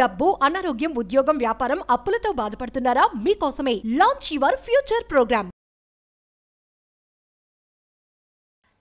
డబ్బు, అనారోగ్యం, ఉద్యోగం, వ్యాపారం, అప్పులతో బాధపడుతున్నారా? మీకోసమే లాంచ్ యువర్ ఫ్యూచర్ ప్రోగ్రామ్.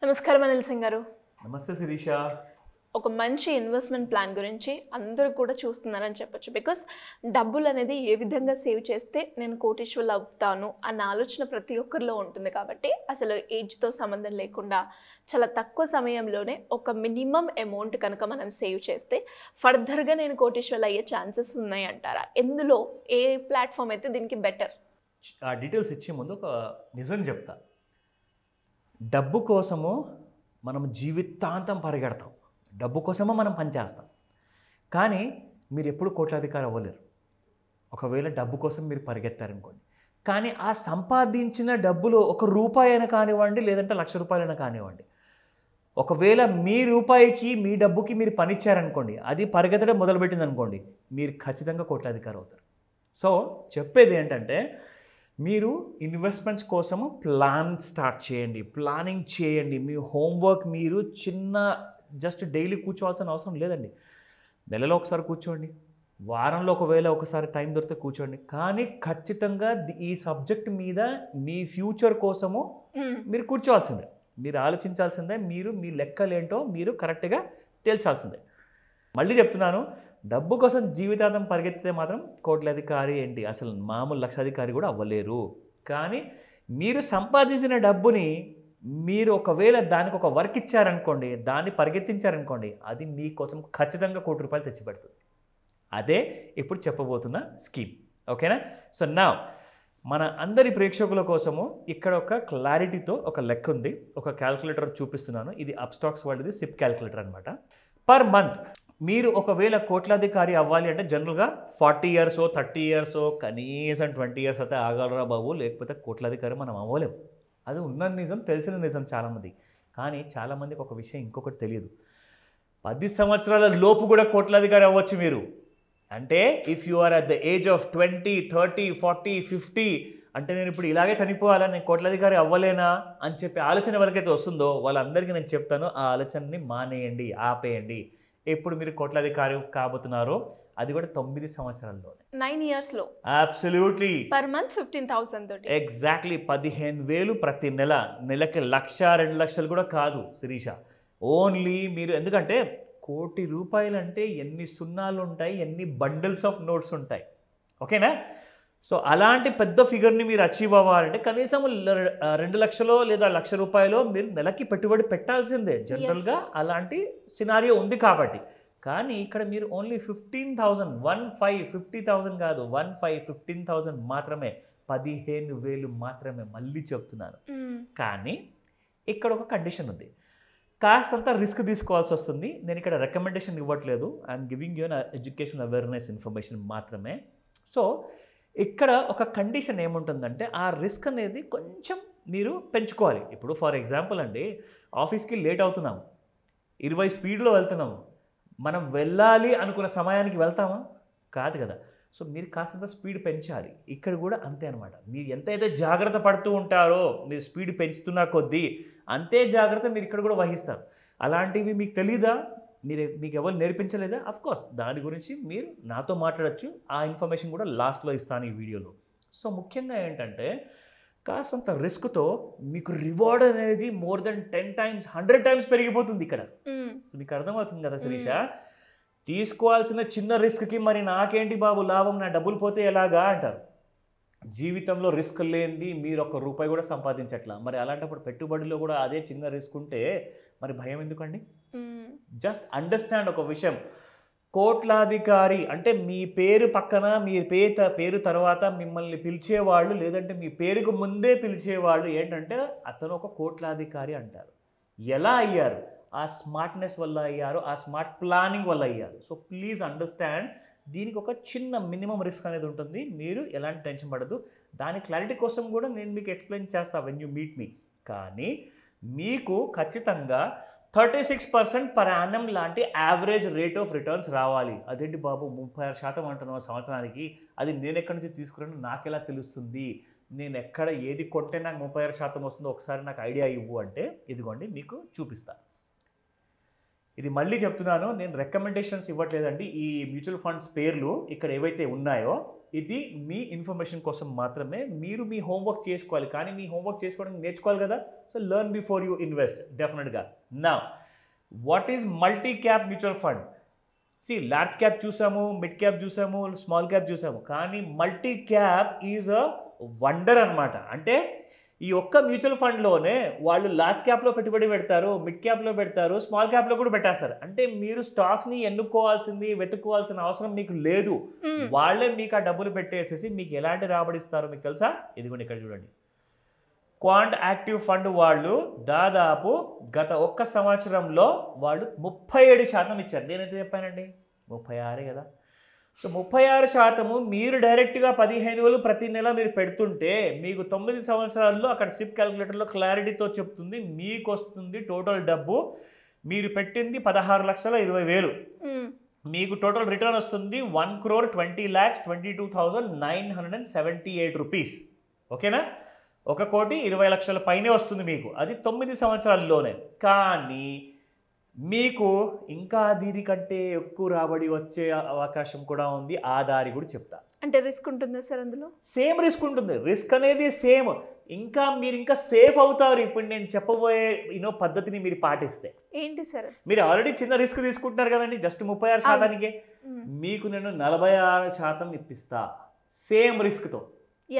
నమస్కారం అనిల్ సింగ్ గారు. నమస్తే శిరీష. ఒక మంచి ఇన్వెస్ట్మెంట్ ప్లాన్ గురించి అందరూ కూడా చూస్తున్నారని చెప్పొచ్చు. బికాస్ డబ్బులు అనేది ఏ విధంగా సేవ్ చేస్తే నేను కోటీశ్వరులు అవుతాను అన్న ఆలోచన ప్రతి ఒక్కరిలో ఉంటుంది. కాబట్టి అసలు ఏజ్తో సంబంధం లేకుండా చాలా తక్కువ సమయంలోనే ఒక మినిమం అమౌంట్ కనుక మనం సేవ్ చేస్తే ఫర్దర్గా నేను కోటీశ్వరులు అయ్యే ఛాన్సెస్ ఉన్నాయి అంటారా? ఎందులో ఏ ప్లాట్ఫామ్ అయితే దీనికి బెటర్? ఆ డీటెయిల్స్ ఇచ్చే ముందు ఒక నిజం చెప్తా. డబ్బు కోసము మనం జీవితాంతం పరిగెడతాం, డబ్బు కోసమో మనం పనిచేస్తాం. కానీ మీరు ఎప్పుడు కోట్లాధికారి అవ్వలేరు. ఒకవేళ డబ్బు కోసం మీరు పరిగెత్తారనుకోండి, కానీ ఆ సంపాదించిన డబ్బులో ఒక రూపాయి అయినా కానివ్వండి, లేదంటే ₹1,00,000 కానివ్వండి, ఒకవేళ మీ రూపాయికి మీ డబ్బుకి మీరు పనిచ్చారనుకోండి, అది పరిగెత్తడం మొదలుపెట్టింది అనుకోండి, మీరు ఖచ్చితంగా కోట్లాధికారి అవుతారు. సో చెప్పేది ఏంటంటే, మీరు ఇన్వెస్ట్మెంట్స్ కోసము ప్లాన్ స్టార్ట్ చేయండి, ప్లానింగ్ చేయండి. మీ హోంవర్క్ మీరు జస్ట్ డైలీ కూర్చోవాల్సిన అవసరం లేదండి. నెలలో ఒకసారి కూర్చోండి, వారంలో ఒకసారి టైం దొరికితే కూర్చోండి. కానీ ఖచ్చితంగా ఈ సబ్జెక్ట్ మీద మీ ఫ్యూచర్ కోసము మీరు కూర్చోవాల్సిందే, మీరు ఆలోచించాల్సిందే, మీరు మీ లెక్కలేంటో మీరు కరెక్ట్గా తేల్చాల్సిందే. మళ్ళీ చెప్తున్నాను, డబ్బు కోసం జీవితాంతం పరిగెత్తితే మాత్రం కోట్లాధికారి ఏంటి, అసలు మామూలు లక్షాధికారి కూడా అవ్వలేరు. కానీ మీరు సంపాదించిన డబ్బుని మీరు ఒకవేళ దానికి ఒక వర్క్ ఇచ్చారనుకోండి, దాన్ని పరిగెత్తించారనుకోండి, అది మీకోసం ఖచ్చితంగా ₹1,00,00,000 తెచ్చిపెడుతుంది. అదే ఇప్పుడు చెప్పబోతున్న స్కీమ్. ఓకేనా? సో నా మన అందరి ప్రేక్షకుల కోసము ఇక్కడ ఒక క్లారిటీతో ఒక లెక్క ఉంది, ఒక క్యాల్కులేటర్ చూపిస్తున్నాను. ఇది అప్స్టాక్స్ వాళ్ళది సిప్ క్యాల్కులేటర్ అనమాట. పర్ మంత్ మీరు ఒకవేళ కోట్లాధికారి అవ్వాలి అంటే జనరల్గా 40 years 30 years కనీసం 20 years అయితే ఆగలరా బాబు, లేకపోతే కోట్లాధికారి మనం అవ్వలేము. అది ఉన్న నిజం, తెలిసిన నిజం చాలామంది. కానీ చాలామందికి ఒక విషయం ఇంకొకటి తెలియదు. 10 సంవత్సరాల లోపు కూడా కోట్లాధికారి అవ్వచ్చు మీరు. అంటే if you are at the age of 20, 30, 40, 50 అంటే నేను ఇప్పుడు ఇలాగే చనిపోవాలా, నేను కోట్లాధికారి అవ్వలేనా అని చెప్పి ఆలోచన ఎవరికైతే వస్తుందో వాళ్ళందరికీ నేను చెప్తాను, ఆ ఆలోచనని మానేయండి, ఆపేయండి. ఎప్పుడు మీరు కోట్లాధికారి కాబోతున్నారో అది కూడా 9 సంవత్సరాల్లోనే, 9 yearsలో. అబ్సల్యూట్లీ. పర్ మంత్ 15,000 తోటి. ఎగ్జాక్ట్లీ 15,000 ప్రతి నెల. నెలకి 1,00,000, 2,00,000 కూడా కాదు శిరీష. ఓన్లీ మీరు, ఎందుకంటే ₹1,00,000 అంటే ఎన్ని సున్నాలు ఉంటాయి, ఎన్ని బండిల్స్ ఆఫ్ నోట్స్ ఉంటాయి. ఓకేనా? సో అలాంటి పెద్ద ఫిగర్ని మీరు అచీవ్ అవ్వాలంటే కనీసం 2,00,000 లేదా ₹1,00,000 మీరు నెలకి పెట్టుబడి పెట్టాల్సిందే. జనరల్గా అలాంటి సినారియో ఉంది కాబట్టి. కానీ ఇక్కడ మీరు ఓన్లీ 15,000 50,000 కాదు, 15,000 మాత్రమే, 15,000 మాత్రమే. మళ్ళీ చెప్తున్నాను. కానీ ఇక్కడ ఒక కండిషన్ ఉంది, కాస్తంత రిస్క్ తీసుకోవాల్సి వస్తుంది. నేను ఇక్కడ రికమెండేషన్ ఇవ్వట్లేదు, I'm giving you education awareness information మాత్రమే. సో ఇక్కడ ఒక కండిషన్ ఏముంటుందంటే, ఆ రిస్క్ అనేది కొంచెం మీరు పెంచుకోవాలి. ఇప్పుడు ఫర్ ఎగ్జాంపుల్ అండి, ఆఫీస్కి లేట్ అవుతున్నాము, 20 స్పీడ్లో వెళ్తున్నాము, మనం వెళ్ళాలి అనుకున్న సమయానికి వెళ్తామా? కాదు కదా. సో మీరు కాస్తంత స్పీడ్ పెంచాలి. ఇక్కడ కూడా అంతే అనమాట. మీరు ఎంతైతే జాగ్రత్త పడుతూ ఉంటారో, మీరు స్పీడ్ పెంచుతున్న కొద్దీ అంతే జాగ్రత్త మీరు ఇక్కడ కూడా వహిస్తారు. అలాంటివి మీకు తెలీదా? మీకు ఎవరు నేర్పించలేదా? అఫ్కోర్స్ దాని గురించి మీరు నాతో మాట్లాడచ్చు. ఆ ఇన్ఫర్మేషన్ కూడా లాస్ట్లో ఇస్తాను ఈ వీడియోలో. సో ముఖ్యంగా ఏంటంటే, కాస్తంత రిస్క్తో మీకు రివార్డ్ అనేది మోర్ దెన్ 10 times 100 times పెరిగిపోతుంది ఇక్కడ. సో మీకు అర్థమవుతుంది కదా శిరీష? తీసుకోవాల్సిన చిన్న రిస్క్కి మరి నాకేంటి బాబు లాభం, నా డబ్బులు పోతే ఎలాగా అంటారు. జీవితంలో రిస్క్ లేనిది మీరు ₹1 కూడా సంపాదించట్లా. మరి అలాంటప్పుడు పెట్టుబడిలో కూడా అదే చిన్న రిస్క్ ఉంటే మరి భయం ఎందుకండి? జస్ట్ అండర్స్టాండ్ ఒక విషయం, కోట్లాధికారి అంటే మీ పేరు పక్కన, మీ పేరు తర్వాత మిమ్మల్ని పిలిచేవాళ్ళు, లేదంటే మీ పేరుకు ముందే పిలిచేవాళ్ళు ఏంటంటే అతను ఒక కోట్లాధికారి అంటారు. ఎలా అయ్యారు? ఆ స్మార్ట్నెస్ వల్ల అయ్యారు, ఆ స్మార్ట్ ప్లానింగ్ వల్ల అయ్యారు. సో ప్లీజ్ అండర్స్టాండ్, దీనికి ఒక చిన్న మినిమం రిస్క్ అనేది ఉంటుంది. మీరు ఎలాంటి టెన్షన్ పడదు. దాని క్లారిటీ కోసం కూడా నేను మీకు ఎక్స్ప్లెయిన్ చేస్తాను వెన్ యూ మీట్ మీ. కానీ మీకు ఖచ్చితంగా 36% పర్ యానం లాంటి యావరేజ్ రేట్ ఆఫ్ రిటర్న్స్ రావాలి. అదేంటి బాబు 36% అంటున్నావు సంవత్సరానికి, అది నేను ఎక్కడి నుంచి తీసుకున్నాను నాకు ఎలా తెలుస్తుంది, నేను ఎక్కడ ఏది కొంటే నాకు 36% వస్తుందో ఒకసారి నాకు ఐడియా ఇవ్వు అంటే, ఇదిగోండి మీకు చూపిస్తా. ఇది మళ్ళీ చెప్తున్నాను, నేను రికమెండేషన్స్ ఇవ్వట్లేదండి. ఈ మ్యూచువల్ ఫండ్స్ పేర్లు ఇక్కడ ఏవైతే ఉన్నాయో ఇది మీ ఇన్ఫర్మేషన్ కోసం మాత్రమే. మీరు మీ హోంవర్క్ చేసుకోవాలి, కానీ మీ హోంవర్క్ చేసుకోవడానికి నేర్చుకోవాలి కదా. So learn before you invest డెఫినెట్గా. నా what is multi cap mutual fund? Large cap చూసాము, మిడ్ క్యాప్ చూసాము, స్మాల్ క్యాప్ చూసాము, కానీ multi cap is a wonder అనమాట. అంటే ఈ ఒక్క మ్యూచువల్ ఫండ్లోనే వాళ్ళు లార్జ్ క్యాప్లో పెట్టుబడి పెడతారు, మిడ్ క్యాప్లో పెడతారు, స్మాల్ క్యాప్లో కూడా పెట్టేస్తారు. అంటే మీరు స్టాక్స్ని వెతుక్కోవాల్సిన అవసరం మీకు లేదు. వాళ్ళే మీకు ఆ డబ్బులు పెట్టేసేసి మీకు ఎలాంటి రాబడిస్తారో మీకు తెలుసా? ఇదిగోండి ఇక్కడ చూడండి. క్వాంట్ యాక్టివ్ ఫండ్ వాళ్ళు దాదాపు గత ఒక్క సంవత్సరంలో వాళ్ళు 37% ఇచ్చారు. నేనైతే చెప్పానండి 36 కదా. సో 36% మీరు డైరెక్ట్గా 15,000 ప్రతి నెల మీరు పెడుతుంటే మీకు 9 సంవత్సరాల్లో అక్కడ సిప్ క్యాలిక్యులేటర్లో క్లారిటీతో చెప్తుంది మీకు వస్తుంది టోటల్ డబ్బు. మీరు పెట్టింది 16,20,000, మీకు టోటల్ రిటర్న్ వస్తుంది 1,20,22,978 రూపీస్. ఓకేనా? 1,20,00,000 పైనే వస్తుంది మీకు, అది 9 సంవత్సరాల్లోనే. కానీ మీకు ఇంకా దీనికంటే ఎక్కువ రాబడి వచ్చే అవకాశం కూడా ఉంది. ఆ దారి కూడా చెప్తా. అంటే రిస్క్ ఉంటుందా సార్ అందులో? సేమ్ రిస్క్ ఉంటుంది. రిస్క్ అనేది సేమ్. మీరు ఇంకా సేఫ్ అవుతారు ఇప్పుడు నేను చెప్పబోయే పద్ధతిని మీరు పాటిస్తే. ఏంటి సార్? మీరు ఆల్రెడీ చిన్న రిస్క్ తీసుకుంటున్నారు కదండి, జస్ట్ 36%. మీకు నేను 46% ఇప్పిస్తా సేమ్ రిస్క్తో.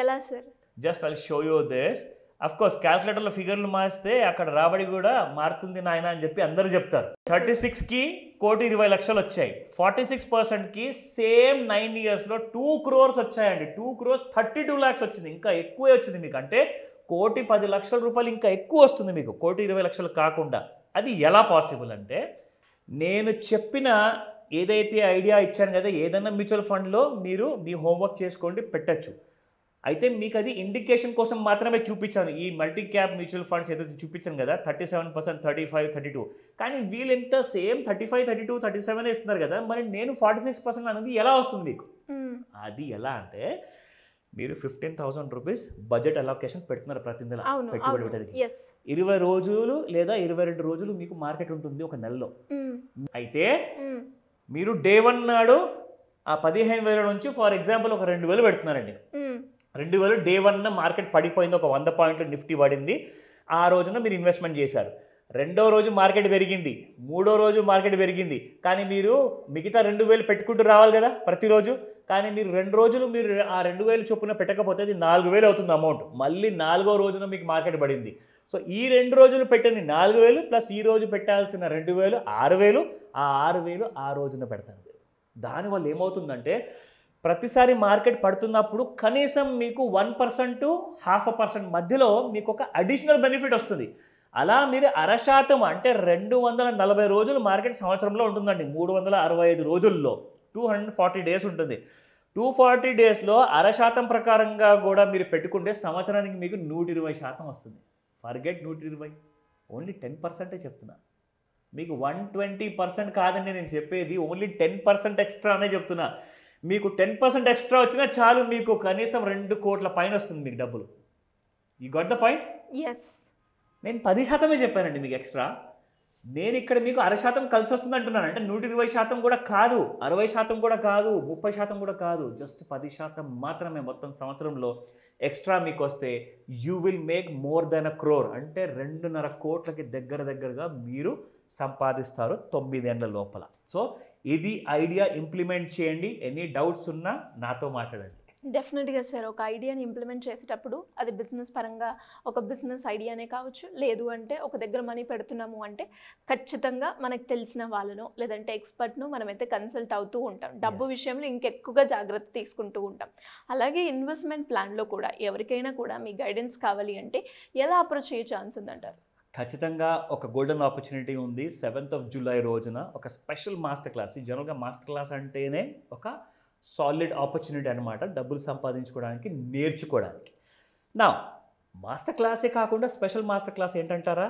ఎలా sir? Just I'll show you this. Of course క్యాల్కులేటర్లో ఫిగర్లు మార్చితే అక్కడ రాబడి కూడా మారుతుంది నాయన అని చెప్పి అందరూ చెప్తారు. 36కి 1,20,00,000 వచ్చాయి. 46%కి సేమ్ 9 ఇయర్స్లో 2 crores వచ్చాయండి. 2 crores 32 lakhs వచ్చింది. ఇంకా ఎక్కువే వచ్చింది మీకు. అంటే 1,10,00,000 రూపాయలు ఇంకా ఎక్కువ వస్తుంది మీకు, 1,20,00,000 కాకుండా. అది ఎలా పాసిబుల్ అంటే, నేను చెప్పిన ఏదైతే ఐడియా ఇచ్చాను కదా, ఏదైనా మ్యూచువల్ ఫండ్లో మీరు మీ హోంవర్క్ చేసుకోండి, పెట్టచ్చు. అయితే మీకు అది ఇండికేషన్ కోసం మాత్రమే చూపించాను. ఈ మల్టీ క్యాప్ మ్యూచువల్ ఫండ్స్ ఏదైతే చూపించాను కదా, 37%, 35, 32, కానీ వీళ్ళెంత సేమ్ 35, 32, 37 ఇస్తున్నారు కదా, మరి నేను 46% అనేది ఎలా వస్తుంది మీకు? అది ఎలా అంటే, మీరు 15,000 రూపీస్ బడ్జెట్ అలొకేషన్ పెడుతున్నారు ప్రతి నెల పెట్టుబడి పెట్టడానికి. 20 రోజులు లేదా 22 రోజులు మీకు మార్కెట్ ఉంటుంది ఒక నెలలో. అయితే మీరు డే 1 నాడు ఆ 15,000 నుంచి ఫర్ ఎగ్జాంపుల్ ఒక 2,000 పెడుతున్నారండి. 2,000 డే 1 మార్కెట్ పడిపోయింది, ఒక 100 పాయింట్లు నిఫ్టీ పడింది. ఆ రోజున మీరు ఇన్వెస్ట్మెంట్ చేశారు. 2వ రోజు మార్కెట్ పెరిగింది, 3వ రోజు మార్కెట్ పెరిగింది, కానీ మీరు మిగతా 2,000 పెట్టుకుంటూ రావాలి కదా ప్రతిరోజు. కానీ మీరు 2 రోజులు మీరు ఆ 2,000 చొప్పున పెట్టకపోతే అది 4,000 అవుతుంది అమౌంట్. మళ్ళీ 4వ రోజున మీకు మార్కెట్ పడింది. సో ఈ 2 రోజులు పెట్టిన 4,000 ప్లస్ ఈ రోజు పెట్టాల్సిన 2,000 6,000. ఆ 6,000 ఆ రోజున పెడతాను. దానివల్ల ఏమవుతుందంటే, ప్రతిసారి మార్కెట్ పడుతున్నప్పుడు కనీసం మీకు 1% 0.5% మధ్యలో మీకు ఒక అడిషనల్ బెనిఫిట్ వస్తుంది. అలా మీరు 0.5% అంటే 240 రోజులు మార్కెట్ సంవత్సరంలో ఉంటుందండి. 365 రోజుల్లో 240 డేస్ ఉంటుంది. 240 డేస్లో 0.5% ప్రకారంగా కూడా మీరు పెట్టుకుంటే సంవత్సరానికి మీకు 120% వస్తుంది. ఫర్గెట్ 120, ఓన్లీ 10% చెప్తున్నా. మీకు 120% కాదండి నేను చెప్పేది, ఓన్లీ 10% ఎక్స్ట్రా అనే చెప్తున్నా. మీకు 10% ఎక్స్ట్రా వచ్చినా చాలు, మీకు కనీసం 2 కోట్ల పైన వస్తుంది మీకు డబ్బులు. You got the point? Yes. నేను 10% చెప్పానండి మీకు ఎక్స్ట్రా. నేను ఇక్కడ మీకు 0.5% కలిసి వస్తుంది అంటున్నాను. అంటే 120% కూడా కాదు, 60% కూడా కాదు, 30% కూడా కాదు, జస్ట్ 10% మాత్రమే మొత్తం సంవత్సరంలో ఎక్స్ట్రా మీకు వస్తే you will make more than 1 crore. అంటే 2.5 కోట్లకి దగ్గరగా మీరు సంపాదిస్తారు 9 ఏళ్ల లోపల. సో ఇది ఐడియా, ఇంప్లిమెంట్ చేయండి. ఎనీ డౌట్స్ ఉన్నా నాతో మాట్లాడండి. డెఫినెట్గా సార్, ఒక ఐడియాని ఇంప్లిమెంట్ చేసేటప్పుడు అది బిజినెస్ పరంగా ఒక బిజినెస్ ఐడియానే కావచ్చు, లేదు అంటే ఒక దగ్గర మనీ పెడుతున్నాము అంటే ఖచ్చితంగా మనకు తెలిసిన వాళ్ళను లేదంటే ఎక్స్పర్ట్ను మనమైతే కన్సల్ట్ అవుతూ ఉంటాం. డబ్బు విషయంలో ఇంకెక్కువగా జాగ్రత్త తీసుకుంటూ ఉంటాం. అలాగే ఇన్వెస్ట్మెంట్ ప్లాన్లో కూడా ఎవరికైనా కూడా మీ గైడెన్స్ కావాలి అంటే ఎలా అప్రోచ్ అయ్యే ఛాన్స్ ఉందంటారు? ఖచ్చితంగా ఒక గోల్డెన్ ఆపర్చునిటీ ఉంది. 7th జూలై రోజున ఒక స్పెషల్ మాస్టర్ క్లాస్. జనరల్గా మాస్టర్ క్లాస్ అంటేనే ఒక సాలిడ్ ఆపర్చునిటీ అనమాట, డబ్బులు సంపాదించుకోవడానికి, నేర్చుకోవడానికి. నా మాస్టర్ క్లాసే కాకుండా స్పెషల్ మాస్టర్ క్లాస్ ఏంటంటారా,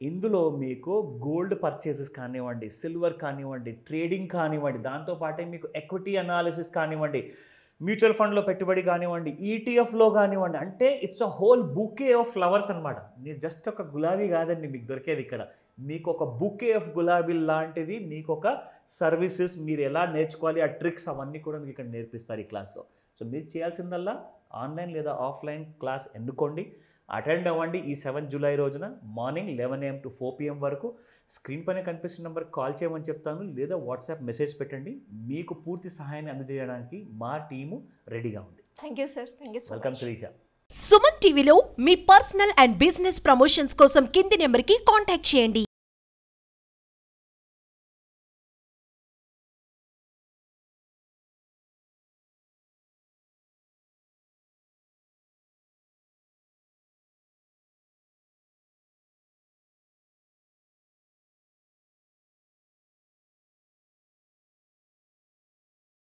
ఇందులో మీకు గోల్డ్ పర్చేసెస్ కానివ్వండి, సిల్వర్ కానివ్వండి, ట్రేడింగ్ కానివ్వండి, దాంతోపాటే మీకు ఎక్విటీ అనాలిసిస్ కానివ్వండి, మ్యూచువల్ ఫండ్లో పెట్టుబడి కానివ్వండి, ఈటీఎఫ్లో కానివ్వండి, అంటే it's a whole bouquet of flowers అనమాట. మీరు జస్ట్ ఒక గులాబీ కాదండి మీకు దొరికేది ఇక్కడ. మీకు ఒక బుకే ఆఫ్ గులాబీలు లాంటిది, మీకు ఒక సర్వీసెస్ మీరు ఎలా నేర్చుకోవాలి, ఆ ట్రిక్స్ అవన్నీ కూడా మీకు ఇక్కడ నేర్పిస్తారు ఈ క్లాస్లో. సో మీరు చేయాల్సిందల్లా ఆన్లైన్ లేదా ఆఫ్లైన్ క్లాస్ ఎన్నుకోండి, అటెండ్ అవ్వండి. ఈ 7 జూలై రోజున మార్నింగ్ 11 AM to 4 PM వరకు. స్క్రీన్ పైన కనిపిస్తున్న నెంబర్కి కాల్ చేయమని చెప్తాను, లేదా వాట్సాప్ మెసేజ్ పెట్టండి. మీకు పూర్తి సహాయాన్ని అందజేయడానికి మా టీము రెడీగా ఉంది. Thank you sir, thank you so welcome much. Shirisha. Suman టీవీలో మీ పర్సనల్ అండ్ బిజినెస్ ప్రమోషన్స్ కోసం కింది నెంబర్కి కాంటాక్ట్ చేయండి.